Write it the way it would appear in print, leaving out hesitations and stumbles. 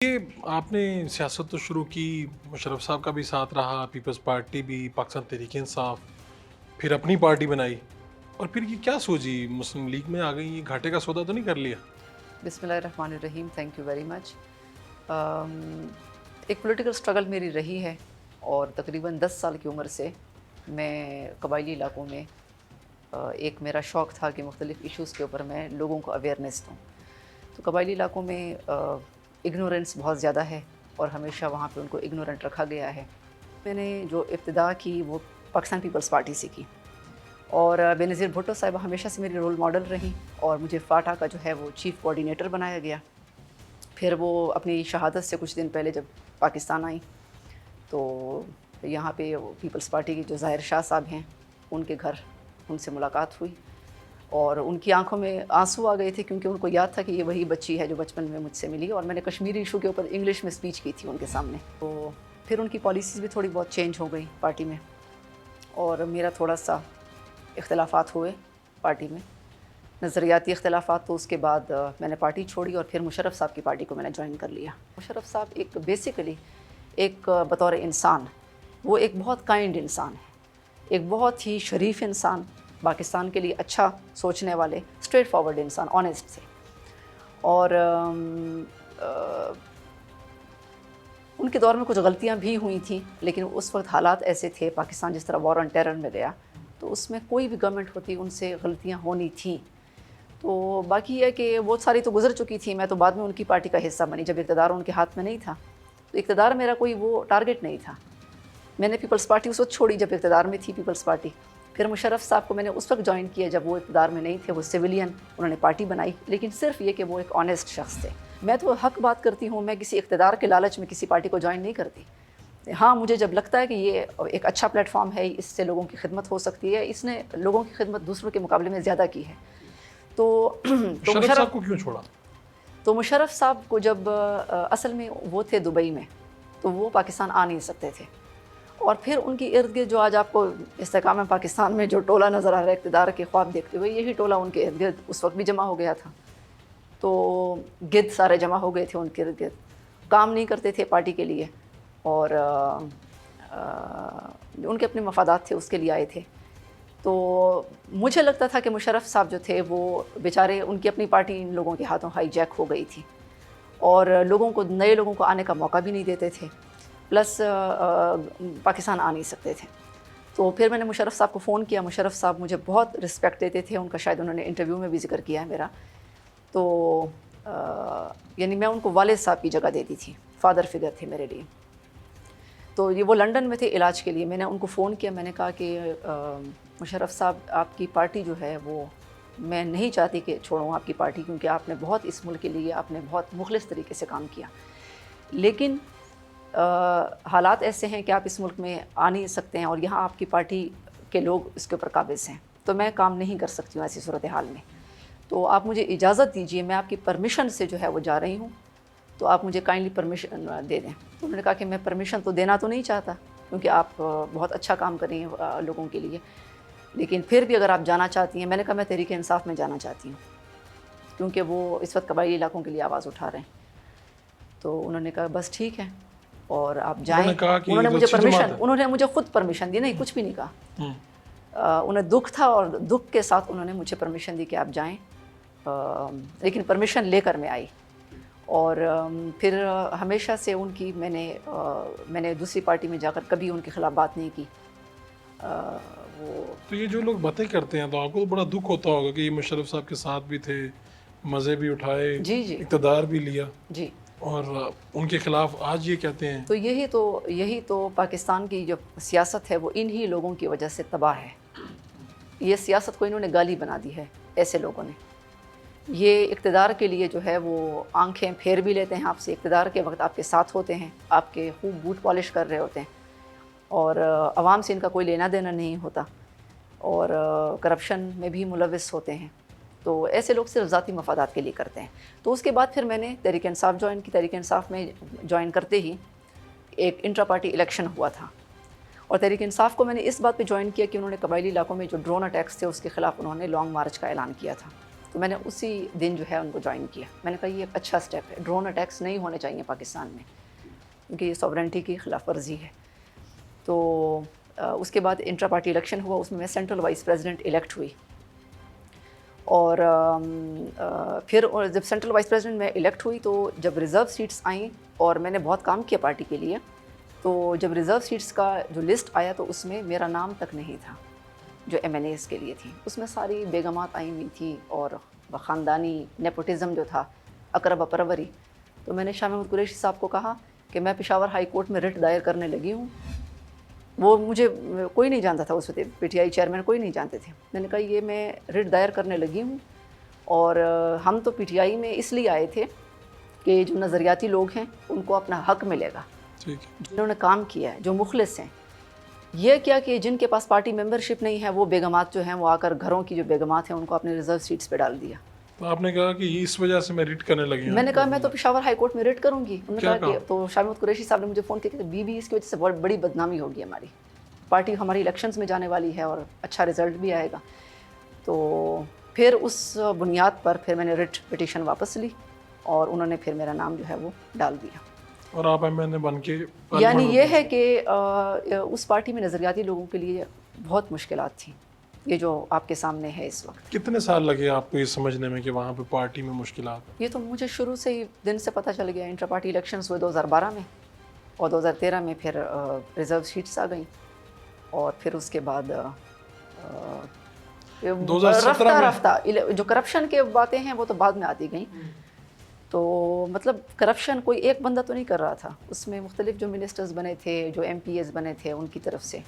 یہ آپ نے سیاست تو شروع کی، مشرف صاحب کا بھی ساتھ رہا، پیپلز پارٹی بھی، پاکستان تحریک انصاف، پھر اپنی پارٹی بنائی، اور پھر یہ کیا سوچی مسلم لیگ میں آ گئی؟ یہ گھاٹے کا سودا تو نہیں کر لیا؟ بسم اللہ الرحمن الرحیم. Thank you very much. ایک پولیٹیکل اسٹرگل میری رہی ہے، اور تقریباً 10 سال کی عمر سے میں قبائلی علاقوں میں ایک میرا شوق تھا کہ مختلف ایشوز کے اوپر میں لوگوں کو اویئرنیس دوں. تو قبائلی علاقوں میں اگنورینس بہت زیادہ ہے، اور ہمیشہ وہاں پہ ان کو اگنورینٹ رکھا گیا ہے. میں نے جو ابتدا کی وہ پاکستان پیپلز پارٹی سے کی، اور بینظیر بھٹو صاحبہ ہمیشہ سے میری رول ماڈل رہیں، اور مجھے فاٹا کا جو ہے وہ چیف کوآرڈینیٹر بنایا گیا. پھر وہ اپنی شہادت سے کچھ دن پہلے جب پاکستان آئیں تو یہاں پہ پیپلز پارٹی کے جو ظاہر شاہ صاحب ہیں ان کے گھر ان سے ملاقات ہوئی، اور ان کی آنکھوں میں آنسو آ گئے تھے، کیونکہ ان کو یاد تھا کہ یہ وہی بچی ہے جو بچپن میں مجھ سے ملی، اور میں نے کشمیری ایشو کے اوپر انگلش میں اسپیچ کی تھی ان کے سامنے. تو پھر ان کی پالیسیز بھی تھوڑی بہت چینج ہو گئی پارٹی میں، اور میرا تھوڑا سا اختلافات ہوئے پارٹی میں، نظریاتی اختلافات. تو اس کے بعد میں نے پارٹی چھوڑی، اور پھر مشرف صاحب کی پارٹی کو میں نے جوائن کر لیا. مشرف صاحب ایک بیسیکلی ایک بطور انسان وہ ایک بہت کائنڈ انسان ہے، ایک بہت ہی شریف انسان، پاکستان کے لیے اچھا سوچنے والے، اسٹریٹ فارورڈ انسان، آنیسٹ تھے. اور ان کے دور میں کچھ غلطیاں بھی ہوئی تھیں، لیکن اس وقت حالات ایسے تھے، پاکستان جس طرح وار آن ٹیرر میں گیا، تو اس میں کوئی بھی گورنمنٹ ہوتی ان سے غلطیاں ہونی تھیں. تو باقی یہ ہے کہ وہ ساری تو گزر چکی تھی. میں تو بعد میں ان کی پارٹی کا حصہ بنی، جب اقتدار ان کے ہاتھ میں نہیں تھا. تو اقتدار میرا کوئی وہ ٹارگٹ نہیں تھا. میں نے پیپلز پارٹی اس وقت چھوڑی جب اقتدار میں تھی پیپلز پارٹی. پھر مشرف صاحب کو میں نے اس وقت جوائن کیا جب وہ اقتدار میں نہیں تھے، وہ سویلین، انہوں نے پارٹی بنائی، لیکن صرف یہ کہ وہ ایک آنیسٹ شخص تھے. میں تو حق بات کرتی ہوں، میں کسی اقتدار کے لالچ میں کسی پارٹی کو جوائن نہیں کرتی. ہاں، مجھے جب لگتا ہے کہ یہ ایک اچھا پلیٹ فارم ہے، اس سے لوگوں کی خدمت ہو سکتی ہے، اس نے لوگوں کی خدمت دوسروں کے مقابلے میں زیادہ کی ہے، تو مشرف صاحب کو کیوں چھوڑا؟ تو مشرف صاحب کو جب اصل میں وہ تھے دبئی میں، تو وہ پاکستان آ نہیں سکتے تھے. اور پھر ان کی ارد گرد جو آج آپ کو استحکام پاکستان میں جو ٹولہ نظر آ رہا ہے اقتدار کے خواب دیکھتے ہوئے، یہی ٹولہ ان کے ارد گرد اس وقت بھی جمع ہو گیا تھا. تو گدھ سارے جمع ہو گئے تھے ان کے ارد گرد، کام نہیں کرتے تھے پارٹی کے لیے، اور ان کے اپنے مفادات تھے اس کے لیے آئے تھے. تو مجھے لگتا تھا کہ مشرف صاحب جو تھے وہ بیچارے، ان کی اپنی پارٹی ان لوگوں کے ہاتھوں ہائی جیک ہو گئی تھی، اور لوگوں کو، نئے لوگوں کو آنے کا موقع بھی نہیں دیتے تھے، پلس پاکستان آ نہیں سکتے تھے. تو پھر میں نے مشرف صاحب کو فون کیا. مشرف صاحب مجھے بہت رسپیکٹ دیتے تھے، ان کا شاید انہوں نے انٹرویو میں بھی ذکر کیا ہے میرا. تو یعنی میں ان کو والد صاحب کی جگہ دیتی تھی، فادر فگر تھے میرے لیے. تو یہ وہ لنڈن میں تھے علاج کے لیے. میں نے ان کو فون کیا، میں نے کہا کہ مشرف صاحب، آپ کی پارٹی جو ہے وہ میں نہیں چاہتی کہ چھوڑوں آپ کی پارٹی، کیونکہ آپ نے بہت اس ملک کے لیے آپ نے بہت مخلص طریقے سے کام کیا، لیکن حالات ایسے ہیں کہ آپ اس ملک میں آ نہیں سکتے ہیں، اور یہاں آپ کی پارٹی کے لوگ اس کے اوپر قابض ہیں، تو میں کام نہیں کر سکتی ہوں ایسی صورتحال میں. تو آپ مجھے اجازت دیجیے، میں آپ کی پرمیشن سے جو ہے وہ جا رہی ہوں، تو آپ مجھے کائنڈلی پرمیشن دے دیں. تو انہوں نے کہا کہ میں پرمیشن تو دینا تو نہیں چاہتا، کیونکہ آپ بہت اچھا کام کر رہی ہیں لوگوں کے لیے، لیکن پھر بھی اگر آپ جانا چاہتی ہیں. میں نے کہا میں تحریک انصاف میں جانا چاہتی ہوں، کیونکہ وہ اس وقت قبائلی علاقوں کے لیے آواز اٹھا رہے ہیں. تو انہوں نے کہا بس ٹھیک ہے، اور آپ انہوں جائیں. نے کہا کہ انہوں نے یہ تو مجھے اچھی جماعت پرمیشن، ہے. انہوں نے مجھے خود پرمیشن دی، نہیں کچھ بھی نہیں کہا. انہیں دکھ تھا، اور دکھ کے ساتھ انہوں نے مجھے پرمیشن دی کہ آپ جائیں، لیکن پرمیشن لے کر میں آئی. اور پھر ہمیشہ سے ان کی میں نے دوسری پارٹی میں جا کر کبھی ان کے خلاف بات نہیں کی. وہ تو یہ جو لوگ باتیں کرتے ہیں تو آپ کو تو بڑا دکھ ہوتا ہوگا کہ یہ مشرف صاحب کے ساتھ بھی تھے، مزے بھی اٹھائے، جی جی اقتدار بھی لیا، جی. اور ان کے خلاف آج یہ کہتے ہیں. تو یہی تو پاکستان کی جو سیاست ہے وہ انہی لوگوں کی وجہ سے تباہ ہے. یہ سیاست کو انہوں نے گالی بنا دی ہے ایسے لوگوں نے. یہ اقتدار کے لیے جو ہے وہ آنکھیں پھیر بھی لیتے ہیں آپ سے، اقتدار کے وقت آپ کے ساتھ ہوتے ہیں، آپ کے خوب بوٹ پالش کر رہے ہوتے ہیں، اور عوام سے ان کا کوئی لینا دینا نہیں ہوتا، اور کرپشن میں بھی ملوث ہوتے ہیں. تو ایسے لوگ صرف ذاتی مفادات کے لیے کرتے ہیں. تو اس کے بعد پھر میں نے تحریک انصاف جوائن کی. تحریک انصاف میں جوائن کرتے ہی ایک انٹرا پارٹی الیکشن ہوا تھا، اور تحریک انصاف کو میں نے اس بات پہ جوائن کیا کہ انہوں نے قبائلی علاقوں میں جو ڈرون اٹیکس تھے اس کے خلاف انہوں نے لانگ مارچ کا اعلان کیا تھا. تو میں نے اسی دن جو ہے ان کو جوائن کیا. میں نے کہا یہ ایک اچھا اسٹیپ ہے, ڈرون اٹیکس نہیں ہونے چاہیے پاکستان میں کیونکہ یہ سوورنٹی کی خلاف ورزی ہے. تو اس کے بعد انٹرا پارٹی الیکشن ہوا, اس میں سینٹرل وائس پریزیڈنٹ الیکٹ ہوئی. اور پھر جب سینٹرل وائس پریزیڈنٹ میں الیکٹ ہوئی تو جب ریزرو سیٹس آئیں, اور میں نے بہت کام کیا پارٹی کے لیے, تو جب ریزرو سیٹس کا جو لسٹ آیا تو اس میں میرا نام تک نہیں تھا جو ایم این ایز کے لیے تھی. اس میں ساری بیگمات آئی ہوئی تھی اور خاندانی نیپوٹزم جو تھا, اقرب اپروری. تو میں نے شاہ محمود قریشی صاحب کو کہا کہ میں پشاور ہائی کورٹ میں رٹ دائر کرنے لگی ہوں. وہ مجھے کوئی نہیں جانتا تھا اس وقت, پی ٹی آئی چیئرمین کوئی نہیں جانتے تھے. میں نے کہا یہ میں رٹ دائر کرنے لگی ہوں, اور ہم تو پی ٹی آئی میں اس لیے آئے تھے کہ جو نظریاتی لوگ ہیں ان کو اپنا حق ملے گا, جنہوں نے کام کیا ہے, جو مخلص ہیں. یہ کیا کہ جن کے پاس پارٹی ممبرشپ نہیں ہے وہ بیگمات جو ہیں وہ آ کر گھروں کی جو بیگمات ہیں ان کو اپنے ریزرو سیٹس پہ ڈال دیا. تو آپ نے کہا کہ اس وجہ سے میں ریٹ کرنے لگی ہوں. میں نے کہا میں تو پشاور ہائی کورٹ میں ریٹ کروں گی. انہوں نے کہا کہ تو شاہ محمود قریشی صاحب نے مجھے فون کیا کہ بی اس کی وجہ سے بہت بڑی بدنامی ہوگی, ہماری پارٹی ہماری الیکشنز میں جانے والی ہے اور اچھا رزلٹ بھی آئے گا. تو پھر اس بنیاد پر پھر میں نے ریٹ پٹیشن واپس لی اور انہوں نے پھر میرا نام جو ہے وہ ڈال دیا. اور آپ ایم این اے بن کے یعنی یہ ہے کہ اس پارٹی میں نظریاتی لوگوں کے لیے بہت مشکلات تھیں, یہ جو آپ کے سامنے ہے اس وقت. کتنے سال لگے آپ کو یہ سمجھنے میں کہ وہاں پہ پارٹی میں مشکلات ہیں؟ یہ تو مجھے شروع سے ہی دن سے پتہ چل گیا. انٹر پارٹی الیکشنز ہوئے 2012 میں, اور 2013 میں پھر ریزرو سیٹس آ گئیں, اور پھر اس کے بعد 2017 رفتہ جو کرپشن کے باتیں ہیں وہ تو بعد میں آتی گئیں. تو مطلب کرپشن کوئی ایک بندہ تو نہیں کر رہا تھا, اس میں مختلف جو منسٹرز بنے تھے, جو ایم پی ایز بنے تھے, ان کی طرف سے